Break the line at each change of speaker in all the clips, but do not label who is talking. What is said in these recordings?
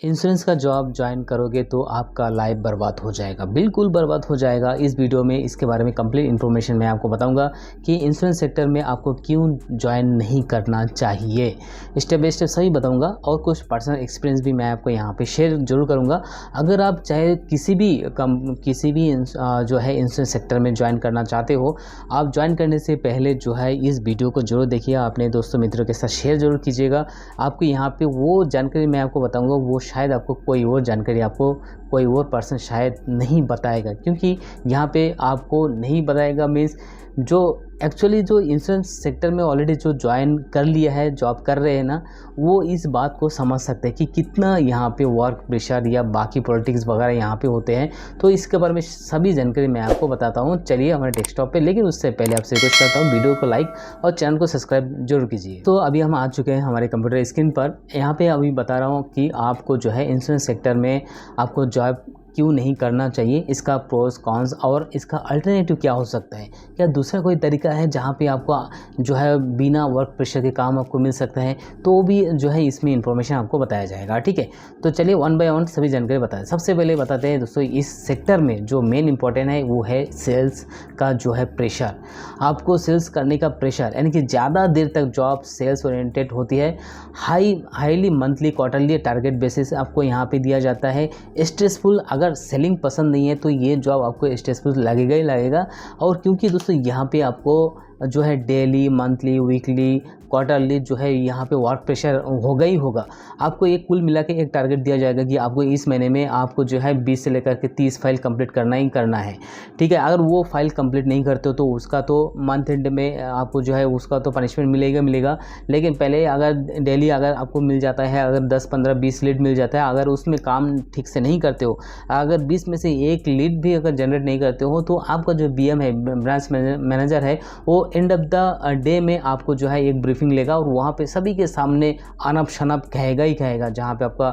Insurance का job join करोगे तो आपका लाइफ बर्बाद हो जाएगा, बिल्कुल बर्बाद हो जाएगा। इस वीडियो में इसके बारे में कंप्लीट इन्फॉर्मेशन मैं आपको बताऊंगा कि इंश्योरेंस सेक्टर में आपको क्यों ज्वाइन नहीं करना चाहिए। स्टेप बाय स्टेप सही बताऊंगा और कुछ पर्सनल एक्सपीरियंस भी मैं आपको यहाँ पे शेयर जरूर करूँगा। अगर आप चाहे किसी भी जो है इंश्योरेंस सेक्टर में ज्वाइन करना चाहते हो, आप ज्वाइन करने से पहले जो है इस वीडियो को जरूर देखिए, अपने दोस्तों मित्रों के साथ शेयर जरूर कीजिएगा। आपको यहाँ पे वो जानकारी मैं आपको बताऊँगा, वो शायद आपको कोई और जानकारी आपको कोई और पर्सन शायद नहीं बताएगा, क्योंकि यहाँ पे आपको नहीं बताएगा मीन्स जो एक्चुअली जो इंश्योरेंस सेक्टर में ऑलरेडी जो ज्वाइन कर लिया है, जॉब कर रहे हैं ना, वो इस बात को समझ सकते हैं कि कितना यहाँ पे वर्क प्रेशर या बाकी पॉलिटिक्स वगैरह यहाँ पे होते हैं। तो इसके बारे में सभी जानकारी मैं आपको बताता हूँ। चलिए हमारे डेस्कटॉप पे, लेकिन उससे पहले आपसे रिक्वेस्ट करता हूँ वीडियो को लाइक और चैनल को सब्सक्राइब जरूर कीजिए। तो अभी हम आ चुके हैं हमारे कंप्यूटर स्क्रीन पर। यहाँ पे अभी बता रहा हूँ कि आपको जो है इंश्योरेंस सेक्टर में आपको जॉब क्यों नहीं करना चाहिए, इसका प्रोस कॉन्स और इसका अल्टरनेटिव क्या हो सकता है। क्या दूसरा कोई तरीका है जहाँ पे आपको जो है बिना वर्क प्रेशर के काम आपको मिल सकता है, तो भी जो है इसमें इंफॉर्मेशन आपको बताया जाएगा। ठीक है, तो चलिए वन बाय वन सभी जानकारी बताएं। सबसे पहले बताते हैं दोस्तों, इस सेक्टर में जो मेन इंपॉर्टेंट है वो है सेल्स का जो है प्रेशर। आपको सेल्स करने का प्रेशर, यानी कि ज़्यादा देर तक जॉब सेल्स ओरिएंटेड होती है। Highly monthly quarterly target basis आपको यहाँ पे दिया जाता है। स्ट्रेसफुल, अगर सेलिंग पसंद नहीं है तो ये जॉब आपको स्ट्रेसफुल लगेगा ही लगेगा। और क्योंकि दोस्तों यहाँ पे आपको जो है डेली, मंथली, वीकली, क्वार्टरली जो है यहाँ पे वर्क प्रेशर होगा ही होगा। आपको एक कुल मिला के एक टारगेट दिया जाएगा कि आपको इस महीने में आपको जो है 20 से लेकर के 30 फाइल कंप्लीट करना ही करना है। ठीक है, अगर वो फाइल कंप्लीट नहीं करते हो तो उसका तो मंथ एंड में आपको जो है उसका तो पनिशमेंट मिलेगा। लेकिन पहले अगर डेली अगर आपको मिल जाता है, अगर 10, 15, 20 लीड मिल जाता है, अगर उसमें काम ठीक से नहीं करते हो, अगर 20 में से एक लीड भी अगर जनरेट नहीं करते हो, तो आपका जो BM है, ब्रांच मैनेजर है, वो एंड ऑफ द डे में आपको जो है एक ब्रीफिंग लेगा और वहाँ पे सभी के सामने अनप शनप कहेगा ही कहेगा। जहाँ पे आपका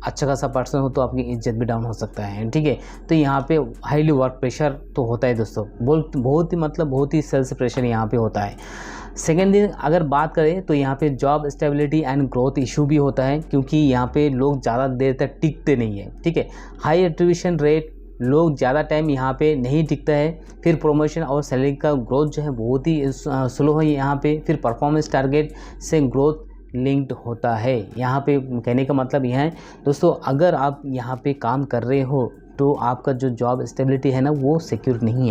अच्छा खासा पर्सन हो तो आपकी इज्जत भी डाउन हो सकता है। ठीक है, तो यहाँ पे हाईली वर्क प्रेशर तो होता है दोस्तों, बहुत ही सेल्स प्रेशर यहाँ पे होता है। सेकेंड दिन अगर बात करें तो यहाँ पे job stability and growth issue भी होता है, क्योंकि यहाँ पे लोग ज़्यादा देर तक टिकते नहीं है। ठीक है, हाई एट्रिब्यूशन रेट, लोग ज़्यादा टाइम यहाँ पे नहीं टिकता है। फिर प्रमोशन और सैलरी का ग्रोथ जो है बहुत ही स्लो है यहाँ पे। फिर परफॉर्मेंस टारगेट से ग्रोथ लिंक्ड होता है। यहाँ पे कहने का मतलब यह है दोस्तों, अगर आप यहाँ पे काम कर रहे हो तो आपका जो जॉब स्टेबिलिटी है ना, वो सिक्योर नहीं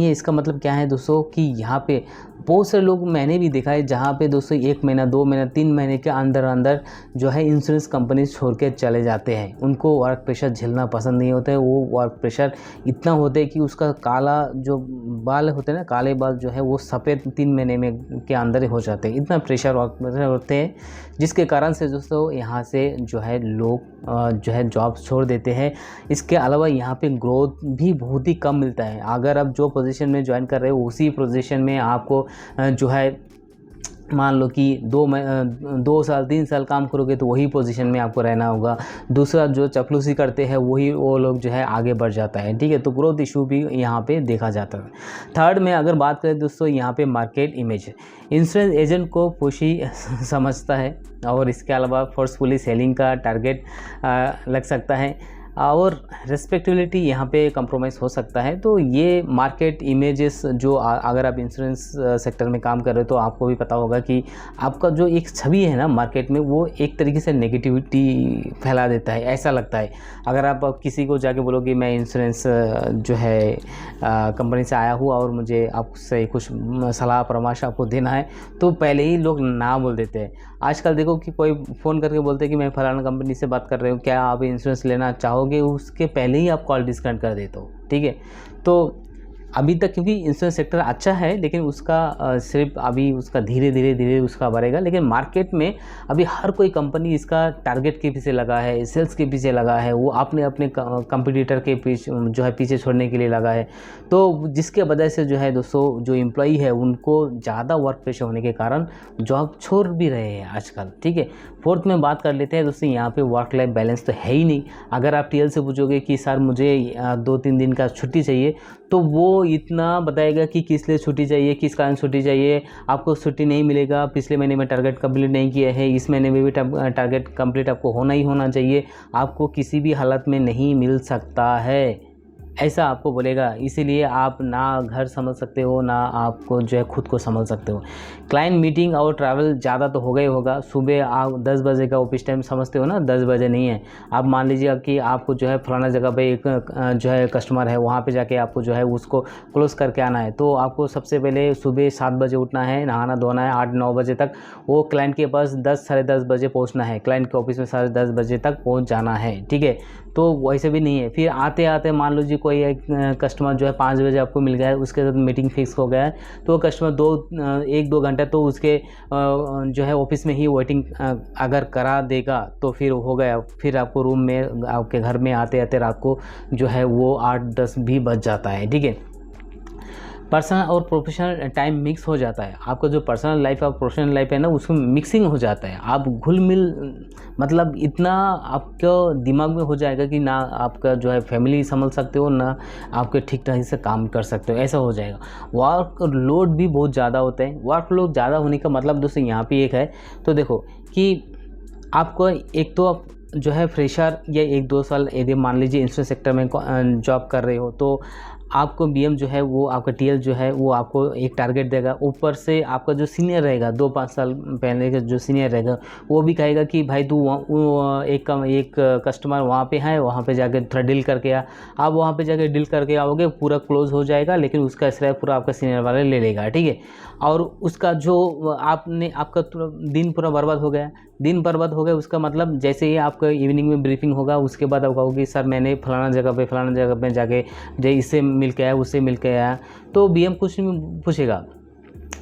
है। इसका मतलब क्या है दोस्तों कि यहाँ पे बहुत सारे लोग मैंने भी देखा है जहाँ पे दोस्तों 1 महीना, 2 महीना, 3 महीने के अंदर जो है इंश्योरेंस कंपनी छोड़ के चले जाते हैं। उनको वर्क प्रेशर झेलना पसंद नहीं होता है। वो वर्क प्रेशर इतना होता है कि उसका काला जो बाल होते हैं ना, काले बाल जो है वो सफ़ेद 3 महीने में के अंदर ही हो जाते हैं। इतना प्रेशर वर्क प्रेशर होते हैं, जिसके कारण से दोस्तों यहाँ से जो है लोग जो है जॉब छोड़ देते हैं। इसके अलावा यहाँ पे ग्रोथ भी बहुत ही कम मिलता है। अगर आप जो पोजीशन में ज्वाइन कर रहे हो उसी पोजीशन में आपको जो है मान लो कि 2 साल 3 साल काम करोगे तो वही पोजीशन में आपको रहना होगा। दूसरा जो चपलूसी करते हैं वो लोग जो है आगे बढ़ जाता है। ठीक है, तो ग्रोथ इशू भी यहाँ पे देखा जाता है। थर्ड में अगर बात करें दोस्तों, यहाँ पे मार्केट इमेज, इंश्योरेंस एजेंट को पुशी समझता है और इसके अलावा फोर्सफुली सेलिंग का टारगेट लग सकता है और रिस्पेक्टिबिलिटी यहाँ पे कंप्रोमाइज़ हो सकता है। तो ये मार्केट इमेजेस जो अगर आप इंश्योरेंस सेक्टर में काम कर रहे हो तो आपको भी पता होगा कि आपका जो एक छवि है ना मार्केट में, वो एक तरीके से नेगेटिविटी फैला देता है, ऐसा लगता है। अगर आप किसी को जाके बोलोगे मैं इंश्योरेंस जो है कंपनी से आया हूँ और मुझे आपसे कुछ सलाह परामर्श आपको देना है, तो पहले ही लोग ना बोल देते हैं। आजकल देखो कि कोई फ़ोन करके बोलते हैं कि मैं फलाना कंपनी से बात कर रही हूँ, क्या आप इंश्योरेंस लेना चाहोगे, उसके पहले ही आप कॉल डिस्कनेक्ट कर देते हो। ठीक है, तो अभी तक क्योंकि इंश्योरेंस सेक्टर अच्छा है, लेकिन उसका सिर्फ अभी उसका धीरे धीरे उसका बढ़ेगा। लेकिन मार्केट में अभी हर कोई कंपनी इसका टारगेट के पीछे लगा है, सेल्स के पीछे लगा है, वो अपने कंपटीटर के पीछे छोड़ने के लिए लगा है। तो जिसके वजह से जो है दोस्तों, जो एम्प्लॉई है उनको ज़्यादा वर्क प्रेशर होने के कारण जॉब छोड़ भी रहे हैं आजकल। ठीक है, फोर्थ में बात कर लेते हैं दोस्तों, यहाँ पे वर्क लाइफ बैलेंस तो है ही नहीं। अगर आप TL से पूछोगे कि सर मुझे 2-3 दिन का छुट्टी चाहिए, तो वो आपको इतना बताएगा कि किस लिए छुट्टी चाहिए, किस कारण छुट्टी चाहिए, आपको छुट्टी नहीं मिलेगा, पिछले महीने में टारगेट कंप्लीट नहीं किया है, इस महीने में भी टारगेट कंप्लीट आपको होना ही होना चाहिए, आपको किसी भी हालत में नहीं मिल सकता है, ऐसा आपको बोलेगा। इसीलिए आप ना घर समझ सकते हो, ना आपको जो है खुद को समझ सकते हो। क्लाइंट मीटिंग और ट्रैवल ज़्यादा तो होगा ही होगा। सुबह आप 10 बजे का ऑफिस टाइम समझते हो ना, 10 बजे नहीं है। आप मान लीजिए कि आपको जो है फलाना जगह पे एक जो है कस्टमर है, वहाँ पे जाके आपको जो है उसको क्लोज़ करके आना है, तो आपको सबसे पहले सुबह 7 बजे उठना है, नहाना धोना है, 8-9 बजे तक वो क्लाइंट के पास 10 साढ़े 10 बजे पहुँचना है, क्लाइंट के ऑफिस में साढ़े 10 बजे तक पहुँच जाना है, ठीक है। तो वैसे भी नहीं है। फिर आते आते मान लीजिए कोई एक कस्टमर जो है 5 बजे आपको मिल गया है, उसके साथ मीटिंग फिक्स हो गया है, तो वो कस्टमर 1-2 घंटा तो उसके जो है ऑफिस में ही वेटिंग अगर करा देगा तो फिर हो गया। फिर आपको रूम में आपके घर में आते आते रात को जो है वो 8-10 भी बज जाता है, ठीक है। पर्सनल और प्रोफेशनल टाइम मिक्स हो जाता है। आपका जो पर्सनल लाइफ और प्रोफेशनल लाइफ है ना, उसमें मिक्सिंग हो जाता है। आप घुल मिल मतलब इतना आपका दिमाग में हो जाएगा कि ना आपका जो है फैमिली समझ सकते हो, ना आपके ठीक ढंग से काम कर सकते हो, ऐसा हो जाएगा। वर्क लोड भी बहुत ज़्यादा होता है। वर्क लोड ज़्यादा होने का मतलब दोस्तों यहाँ पे एक है, तो देखो कि आपको एक तो आप जो है फ्रेशर या 1-2 साल यदि मान लीजिए इंश्योरेंस सेक्टर में जॉब कर रहे हो, तो आपको बीएम जो है वो आपका टीएल जो है वो आपको एक टारगेट देगा। ऊपर से आपका जो सीनियर रहेगा 2-5 साल पहले का जो सीनियर रहेगा वो भी कहेगा कि भाई तू एक कस्टमर वहाँ पे है, वहाँ पे जाके थोड़ा डील करके आ। आप वहाँ पे जाके डील करके आओगे, पूरा क्लोज हो जाएगा, लेकिन उसका श्रेय पूरा आपका सीनियर वाले ले लेगा, ठीक है। और उसका जो आपका दिन पूरा बर्बाद हो गया। दिन बर्बाद हो गया उसका मतलब जैसे ही आपका इवनिंग में ब्रीफिंग होगा, उसके बाद आप कहोगे सर मैंने फलाना जगह पे जाके जो इससे मिल के आया, उससे मिल के आया, तो बीएम कुछ नहीं पूछेगा।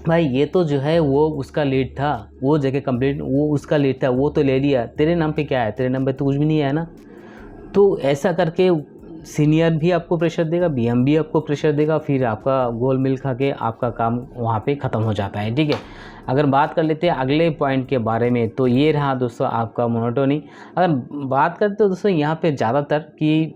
भाई ये तो जो है वो उसका लीड था, वो जगह कंप्लीट वो उसका लीड था, वो तो ले लिया, तेरे नाम पे क्या है, तेरे नाम पे तो कुछ भी नहीं है ना। तो ऐसा करके सीनियर भी आपको प्रेशर देगा, बीएम भी आपको प्रेशर देगा, फिर आपका गोल मिल खा के आपका काम वहाँ पे ख़त्म हो जाता है, ठीक है। अगर बात कर लेते हैं अगले पॉइंट के बारे में, तो ये रहा दोस्तों आपका मोनोटोनी। अगर बात करते हो दोस्तों यहाँ पे ज़्यादातर कि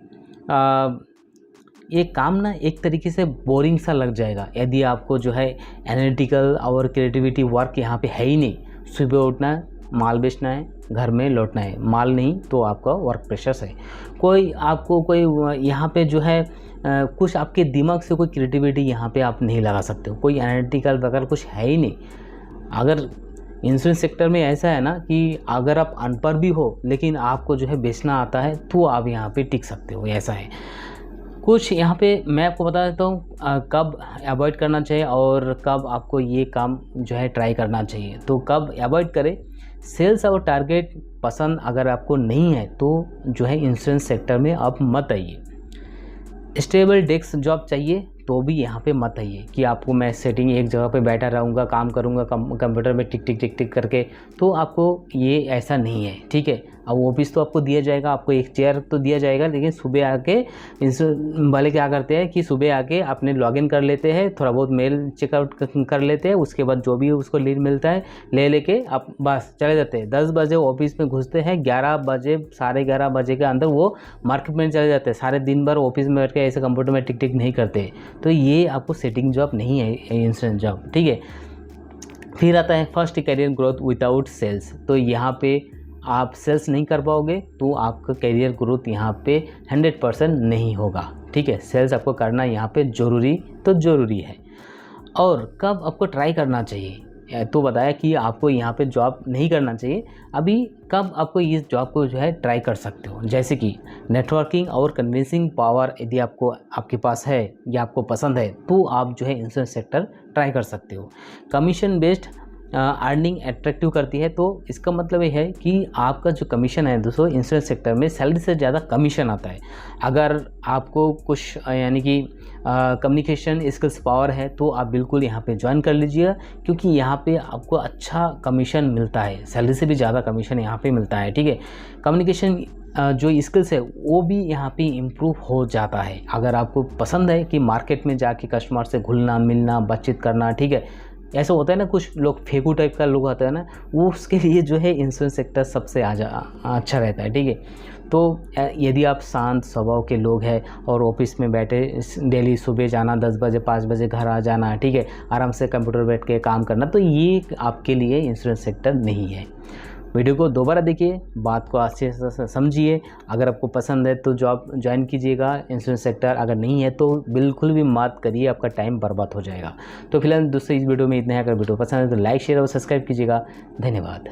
ये काम ना एक तरीके से बोरिंग सा लग जाएगा यदि आपको जो है एनालिटिकल और क्रिएटिविटी वर्क यहाँ पे है ही नहीं। सुबह उठना है, माल बेचना है, घर में लौटना है, माल नहीं तो आपका वर्क प्रेशर है। कोई आपको कोई यहाँ पे जो है कुछ आपके दिमाग से कोई क्रिएटिविटी यहाँ पे आप नहीं लगा सकते हो, कोई एनालिटिकल वगैरह कुछ है ही नहीं। अगर इंश्योरेंस सेक्टर में ऐसा है ना कि अगर आप अनपढ़ भी हो लेकिन आपको जो है बेचना आता है तो आप यहाँ पे टिक सकते हो, ऐसा है। कुछ यहाँ पे मैं आपको बता देता हूँ कब अवॉइड करना चाहिए और कब आपको ये काम जो है ट्राई करना चाहिए। तो कब अवॉइड करें, सेल्स और टारगेट पसंद अगर आपको नहीं है तो जो है इंश्योरेंस सेक्टर में आप मत आइए। स्टेबल डेस्क जॉब चाहिए तो भी यहाँ पे मत आइए कि आपको मैं सेटिंग एक जगह पे बैठा रहूँगा, काम करूँगा कंप्यूटर में टिक टिक टिक टिक करके, तो आपको ये ऐसा नहीं है, ठीक है। अब ऑफिस तो आपको दिया जाएगा, आपको एक चेयर तो दिया जाएगा, लेकिन सुबह आके वाले क्या करते हैं कि सुबह आके अपने लॉगिन कर लेते हैं, थोड़ा बहुत मेल चेकआउट कर लेते हैं, उसके बाद जो भी उसको लीड मिलता है ले लेके आप बस चले जाते हैं। 10 बजे ऑफिस में घुसते हैं, 11 बजे 11:30 बजे के अंदर वो मार्केट में चले जाते हैं। सारे दिन भर ऑफिस में बैठ के ऐसे कंप्यूटर में टिक टिक नहीं करते, तो ये आपको सेटिंग जॉब नहीं है इंश्योरेंस जॉब, ठीक है। फिर आता है first career growth without sales. तो यहाँ पे आप सेल्स नहीं कर पाओगे तो आपका करियर ग्रोथ यहाँ पे 100% नहीं होगा, ठीक है। सेल्स आपको करना यहाँ पे ज़रूरी है। और कब आपको ट्राई करना चाहिए, तो बताया कि आपको यहाँ पे जॉब नहीं करना चाहिए। अभी कब आपको इस जॉब को जो है ट्राई कर सकते हो, जैसे कि नेटवर्किंग और कन्विंसिंग पावर यदि आपके पास है या आपको पसंद है तो आप जो है इंश्योरेंस सेक्टर ट्राई कर सकते हो। कमीशन बेस्ड अर्निंग अट्रैक्टिव करती है, तो इसका मतलब ये है कि आपका जो कमीशन है दोस्तों इंश्योरेंस सेक्टर में सैलरी से ज़्यादा कमीशन आता है। अगर आपको कुछ यानी कि कम्युनिकेशन स्किल्स पावर है तो आप बिल्कुल यहाँ पे ज्वाइन कर लीजिएगा, क्योंकि यहाँ पे आपको अच्छा कमीशन मिलता है, सैलरी से भी ज़्यादा कमीशन यहाँ पे मिलता है, ठीक है। कम्युनिकेशन जो स्किल्स है वो भी यहाँ पे इम्प्रूव हो जाता है। अगर आपको पसंद है कि मार्केट में जाके कस्टमर से घुलना मिलना बातचीत करना, ठीक है, ऐसा होता है ना, कुछ लोग फेंकू टाइप का लोग आता है ना, वो उसके लिए जो है इंश्योरेंस सेक्टर सबसे अच्छा रहता है, ठीक है। तो यदि आप शांत स्वभाव के लोग हैं और ऑफिस में बैठे डेली सुबह जाना, 10 बजे 5 बजे घर आ जाना, ठीक है, आराम से कंप्यूटर बैठ के काम करना, तो ये आपके लिए इंश्योरेंस सेक्टर नहीं है। वीडियो को दोबारा देखिए, बात को अच्छे से समझिए। अगर आपको पसंद है तो जॉब ज्वाइन कीजिएगा इंश्योरेंस सेक्टर, अगर नहीं है तो बिल्कुल भी मत करिए, आपका टाइम बर्बाद हो जाएगा। तो फिलहाल दोस्तों इस वीडियो में इतना है। अगर वीडियो पसंद है तो लाइक शेयर और सब्सक्राइब कीजिएगा। धन्यवाद।